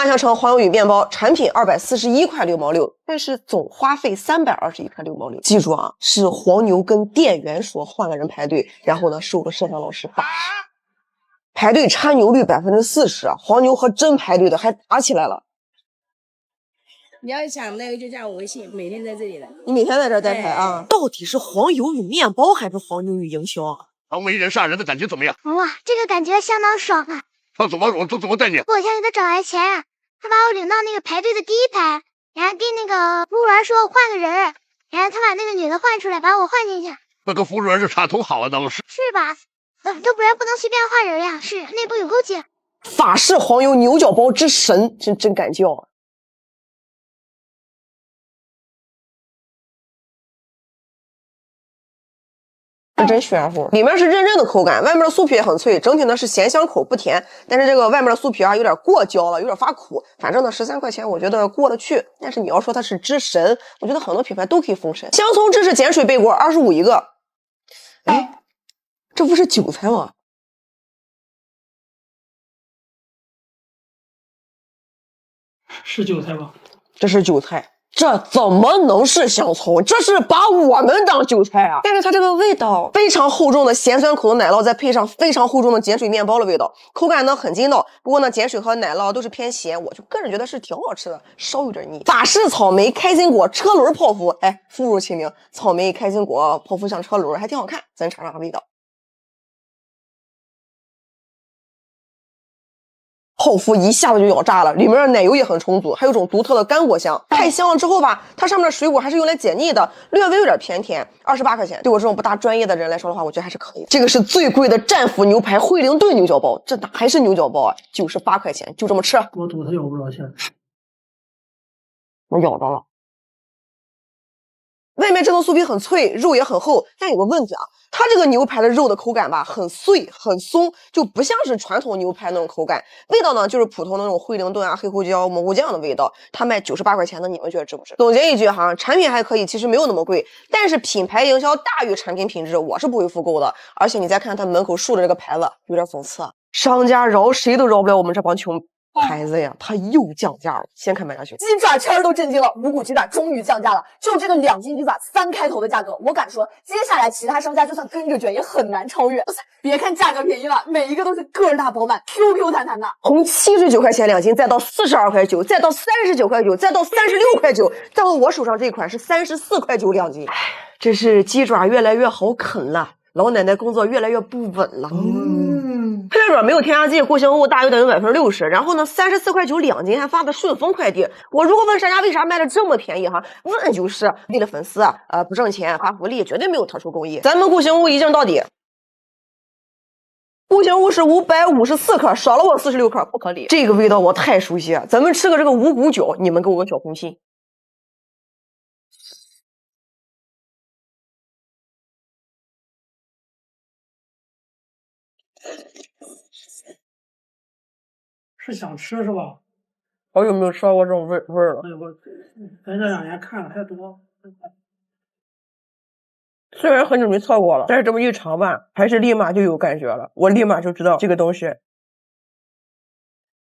万象城黄油与面包产品241块6毛6，但是总花费321块6毛6。记住啊，是黄牛跟店员说换个人排队，然后呢收了摄像老师80。排队掺牛率40%，黄牛和真排队的还打起来了。你要想那个就加我微信，每天在这里的。你每天在这带排啊？到底是黄油与面包还是黄牛与营销啊？成为人杀人的感觉怎么样？哇，这个感觉相当爽啊！他怎么带你？我想给他找来钱，他把我领到那个排队的第一排，然后跟那个服务员说换个人，然后他把那个女的换出来，把我换进去。那跟服务员是差同好啊，那都是吧？都不然不能随便换人呀，是内部有勾结。法式黄油牛角包之神，真敢叫啊！真玄乎，里面是认真的口感，外面的酥皮也很脆，整体呢是咸香口不甜，但是这个外面的酥皮啊有点过焦了，有点发苦。反正呢13块钱我觉得过得去，但是你要说它是之神，我觉得很多品牌都可以封神。香葱芝士碱水贝果25一个，哎，这不是韭菜吗？是韭菜吧？这是韭菜。这怎么能是香葱？这是把我们当韭菜啊！但是它这个味道非常厚重的咸酸口的奶酪，再配上非常厚重的碱水面包的味道，口感呢很筋道。不过呢，碱水和奶酪都是偏咸，我就个人觉得是挺好吃的，稍有点腻。法式草莓开心果车轮泡芙，哎，妇孺齐鸣，草莓开心果泡芙像车轮，还挺好看，咱尝尝味道。泡芙一下子就咬炸了，里面的奶油也很充足，还有种独特的干果香，太香了。之后吧，它上面的水果还是用来解腻的，略微有点偏甜，28块钱。对我这种不大专业的人来说的话，我觉得还是可以的。这个是最贵的战斧牛排惠灵顿牛角包，这哪还是牛角包啊？98块钱，就这么吃。我赌他咬不着馅，我咬着了。外面这层酥皮很脆，肉也很厚，但有个问题啊，它这个牛排的肉的口感吧，很碎很松，就不像是传统牛排那种口感。味道呢，就是普通的那种惠灵顿啊、黑胡椒、蘑菇酱的味道。它卖98块钱的，你们觉得值不值？总结一句哈，产品还可以，其实没有那么贵，但是品牌营销大于产品品质，我是不会复购的。而且你再看它门口竖的这个牌子，有点讽刺啊，商家饶谁都饶不了我们这帮穷孩子呀，他又降价了。先看卖家群，鸡爪圈都震惊了，五谷鸡爪终于降价了，就这个2斤鸡爪3开头的价格，我敢说，接下来其他商家就算跟着卷也很难超越。别看价格便宜了，每一个都是个儿大饱满 ，Q Q 弹弹的。从79块钱2斤，再到42块9，再到39块9，再到36块9，再到我手上这款是34块92斤。这是鸡爪越来越好啃了，老奶奶工作越来越不稳了。配料表没有添加剂，固形物大于等于60%。然后呢，34块92斤，还发的顺丰快递。我如果问商家为啥卖的这么便宜哈，问就是为了粉丝，不挣钱发福利，绝对没有特殊工艺。咱们固形物一镜到底。固形物是554克，少了我46克，不可理。这个味道我太熟悉了，咱们吃个这个五谷饺，你们给我个小红心。是想吃是吧？好久没有吃到过这种味儿了。哎，咱这2年看了太多。虽然很久没测过了，但是这么一尝吧，还是立马就有感觉了。我立马就知道这个东西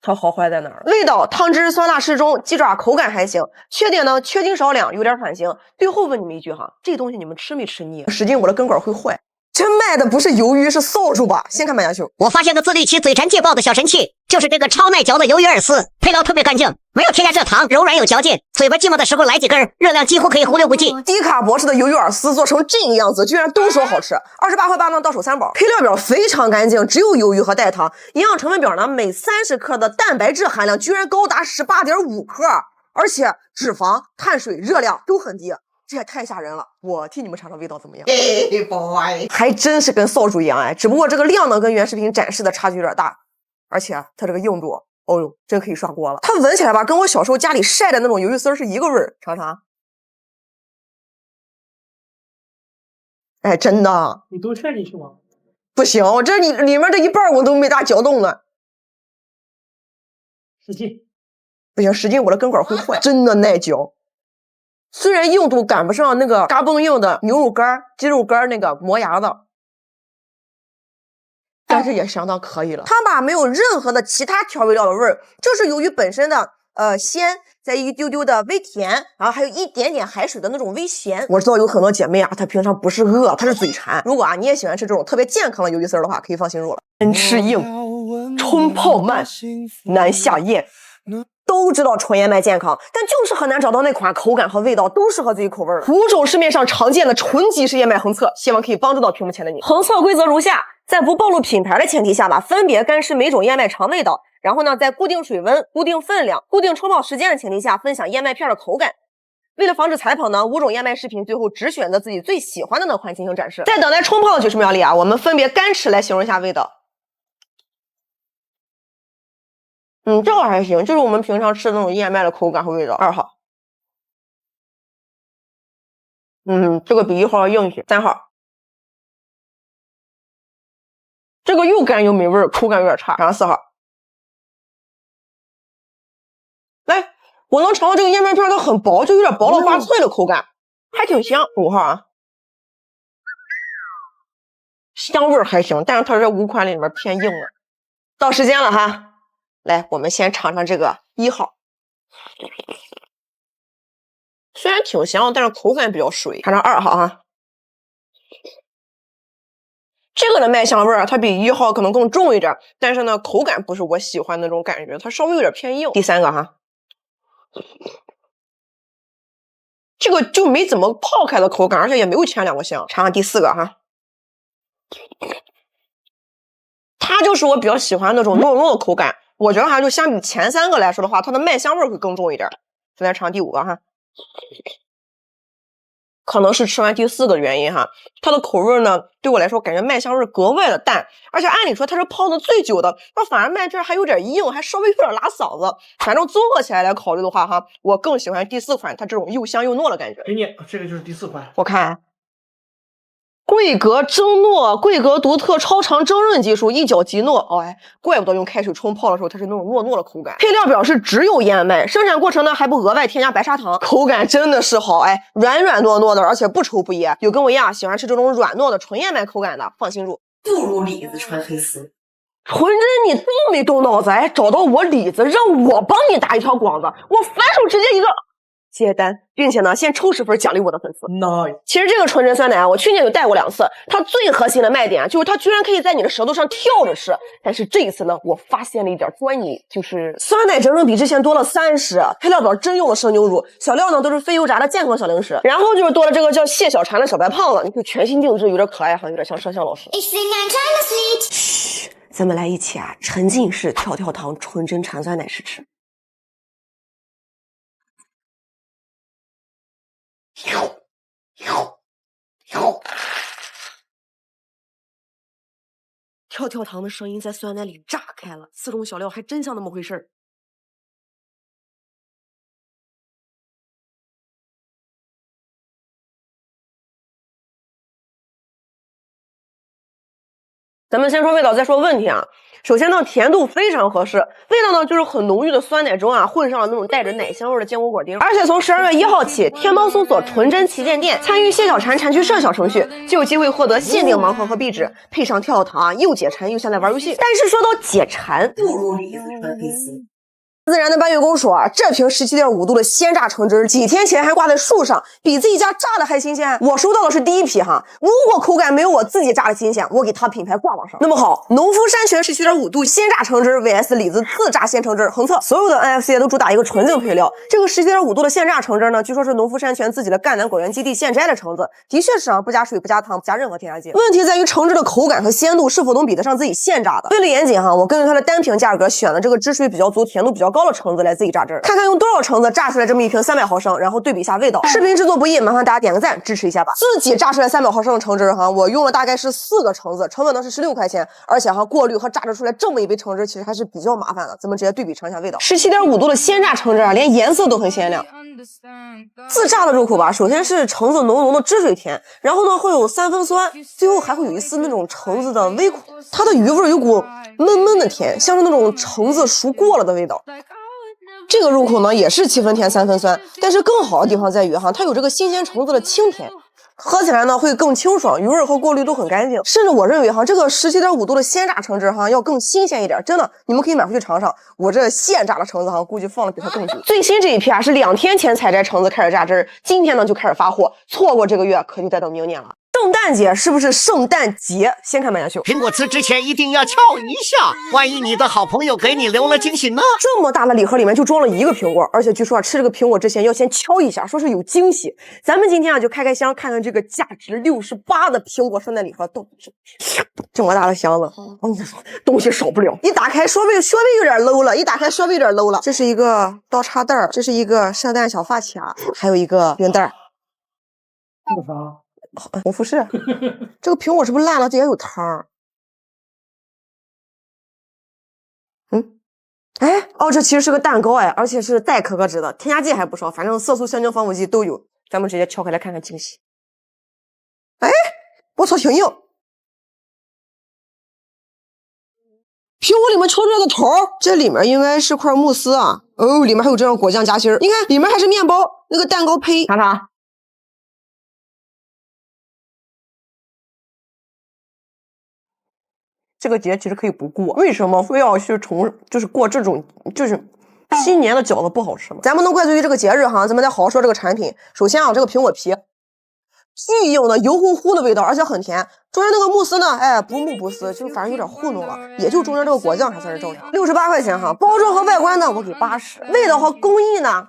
它好坏在哪儿。味道汤汁酸辣适中，鸡爪口感还行。缺点呢，缺斤少两，有点反型。最后问你们一句哈，这东西你们吃没吃腻？使劲我的根管会坏。这卖的不是鱿鱼，是扫帚吧？先看卖家秀。我发现个自律期嘴馋戒爆的小神器，就是这个超耐嚼的鱿鱼饵丝，配料特别干净，没有添加蔗糖，柔软有嚼劲，嘴巴寂寞的时候来几根，热量几乎可以忽略不计。低卡博士的鱿鱼饵丝做成这个样子，居然都说好吃。28块8呢，到手3包。配料表非常干净，只有鱿鱼和代糖。营养成分表呢，每30克的蛋白质含量居然高达18.5克，而且脂肪、碳水、热量都很低。这也太吓人了！我替你们尝尝味道怎么样？还真是跟扫帚一样哎，只不过这个量呢跟原视频展示的差距有点大，而且它这个硬度，哦呦，真可以刷锅了。它闻起来吧，跟我小时候家里晒的那种鱿鱼丝是一个味儿。尝尝。哎，真的。你都嵌进去吗？不行，我这里面这一半我都没咋嚼动呢。使劲。不行，使劲我的根管会坏，真的耐嚼。虽然硬度赶不上那个嘎嘣硬的牛肉干、鸡肉干那个磨牙子，但是也相当可以了。它吧没有任何的其他调味料的味儿，就是由于本身的鲜，再一丢丢的微甜，然后还有一点点海水的那种微咸。我知道有很多姐妹啊，她平常不是饿，她是嘴馋。如果啊你也喜欢吃这种特别健康的鱿鱼丝的话，可以放心入了。先吃硬，冲泡慢，难下咽。都知道纯燕麦健康，但就是很难找到那款口感和味道都适合自己口味的。5种市面上常见的纯即食燕麦横测，希望可以帮助到屏幕前的你。横测规则如下：在不暴露品牌的前提下吧，分别干湿每种燕麦尝味道，然后呢，在固定水温、固定分量、固定冲泡时间的前提下，分享燕麦片的口感。为了防止踩跑呢，5种燕麦食品最后只选择自己最喜欢的那款进行展示。在等待冲泡的90秒里啊，我们分别干吃来形容一下味道。这个还行，就是我们平常吃的那种燕麦的口感和味道。2号，这个比1号要硬些。3号，这个又干又没味儿，口感有点差。然后4号，来，我能尝到这个燕麦片它很薄，就有点薄了发脆的口感，还挺香。5号啊，香味儿还行，但是它这5款里面偏硬了。到时间了哈。来，我们先尝尝这个1号，虽然挺香，但是口感比较水。尝尝2号哈，这个的麦香味儿它比1号可能更重一点，但是呢，口感不是我喜欢的那种感觉，它稍微有点偏硬。第3个哈，这个就没怎么泡开的口感，而且也没有前2个香。尝尝第4个哈。它就是我比较喜欢那种糯糯的口感，我觉得哈，就相比前3个来说的话，它的麦香味会更重一点。再来尝第5个哈，可能是吃完第4个的原因哈，它的口味呢，对我来说感觉麦香味格外的淡，而且按理说它是泡的最久的，那反而麦片还有点硬，还稍微有点拉嗓子。反正综合起来考虑的话哈，我更喜欢第4款，它这种又香又糯的感觉。给你，这个就是第4款。我看。桂格蒸糯，桂格独特超长蒸润技术，一搅即糯。哎，怪不得用开水冲泡的时候，它是那种糯糯的口感。配料表是只有燕麦，生产过程呢还不额外添加白砂糖，口感真的是好，哎，软软糯糯的，而且不稠不噎。有跟我一样喜欢吃这种软糯的纯燕麦口感的，放心入。不如李子纯黑丝。纯真，你这么没动脑子，哎，找到我李子，让我帮你打一条广子，我反手直接一个接单，并且呢，先抽10份奖励我的粉丝。nice。其实这个纯真酸奶啊，我去年有带过2次，它最核心的卖点就是它居然可以在你的舌头上跳着吃。但是这一次呢，我发现了一点端倪，就是酸奶整整比之前多了30，配料表真用了生牛乳，小料呢都是非油炸的健康小零食，然后就是多了这个叫谢小婵的小白胖子，你看全新定制，有点可爱哈，有点像摄像老师。嘘，咱们来一起啊，沉浸式跳跳糖纯真馋酸奶试吃。跳跳糖的声音在酸奶里炸开了，4种小料还真像那么回事儿。咱们先说味道，再说问题啊。首先呢，甜度非常合适，味道呢就是很浓郁的酸奶中啊混上了那种带着奶香味的坚果果丁。而且从12月1号起，天猫搜索纯真旗舰店，参与谢小婵馋趣社小程序，就有机会获得限定盲盒和壁纸，配上跳跳糖啊，又解馋又像在玩游戏。但是说到解馋，不如李子纯黑丝。自然的搬运工说啊，这瓶17.5度的鲜榨橙汁几天前还挂在树上，比自己家榨的还新鲜。我收到的是第1批哈，如果口感没有我自己榨的新鲜，我给它品牌挂网上。那么好，农夫山泉17.5度鲜榨橙汁 vs 李子自榨鲜橙汁横测，所有的 NFC 都主打一个纯净配料。这个17.5度的鲜榨橙汁呢，据说是农夫山泉自己的赣南果园基地现摘的橙子，的确是啊，不加水不加糖不加任何添加剂。问题在于橙汁的口感和鲜度是否能比得上自己现榨的。为了严谨哈，我根据它的单瓶价格选了这个汁水比较足、甜度比较高的橙子来自己榨汁，看看用多少橙子榨出来这么一瓶300毫升，然后对比一下味道。视频制作不易，麻烦大家点个赞支持一下吧。自己榨出来300毫升的橙汁哈，我用了大概是4个橙子，成本呢是16块钱，而且哈过滤和榨汁出来这么一杯橙汁其实还是比较麻烦的。咱们直接对比尝一下味道。17.5度的鲜榨橙汁啊，连颜色都很鲜亮。自榨的入口吧，首先是橙子浓浓的汁水甜，然后呢会有3分酸，最后还会有一丝那种橙子的微苦。它的余味有股闷闷的甜，像是那种橙子熟过了的味道。这个入口呢也是7分甜3分酸，但是更好的地方在于哈，它有这个新鲜橙子的清甜，喝起来呢会更清爽，油味和过滤都很干净。甚至我认为哈，这个17.5度的鲜榨橙汁哈要更新鲜一点，真的，你们可以买回去尝尝。我这现榨的橙子哈，估计放了比它更久。最新这一批啊是2天前采摘橙子开始榨汁儿，今天呢就开始发货，错过这个月可就得等明年了。圣诞节是不是圣诞节？先看慢下秀。苹果吃之前一定要敲一下，万一你的好朋友给你留了惊喜呢？这么大的礼盒里面就装了1个苹果，而且据说吃这个苹果之前要先敲一下，说是有惊喜。咱们今天啊就开开箱，看看这个价值68的苹果圣诞礼盒到底是这么大的箱子，东西少不了。一打开稍微有点 low 了，这是一个刀叉袋儿，这是一个圣诞小发卡，还有一个熨袋。这个啥？红富士。这个苹果是不是烂了？这也有汤。哎，哦，这其实是个蛋糕哎，而且是带可可脂的，添加剂还不少，反正色素、香精、防腐剂都有。咱们直接敲开来看看惊喜。哎，我操，挺硬。苹果里面敲出来个头，这里面应该是块慕斯啊。哦，里面还有这样果酱夹心儿，你看里面还是面包，那个蛋糕胚。查查。这个节其实可以不过，为什么非要去过这种新年的饺子不好吃吗？咱不能怪罪于这个节日哈，咱们再好好说这个产品。首先啊，这个苹果皮巨硬的油乎乎的味道，而且很甜。中间那个慕斯呢，哎，不木不丝，就反正有点糊弄了。也就中间这个果酱还算是正常。68块钱哈，包装和外观呢我给80，味道和工艺呢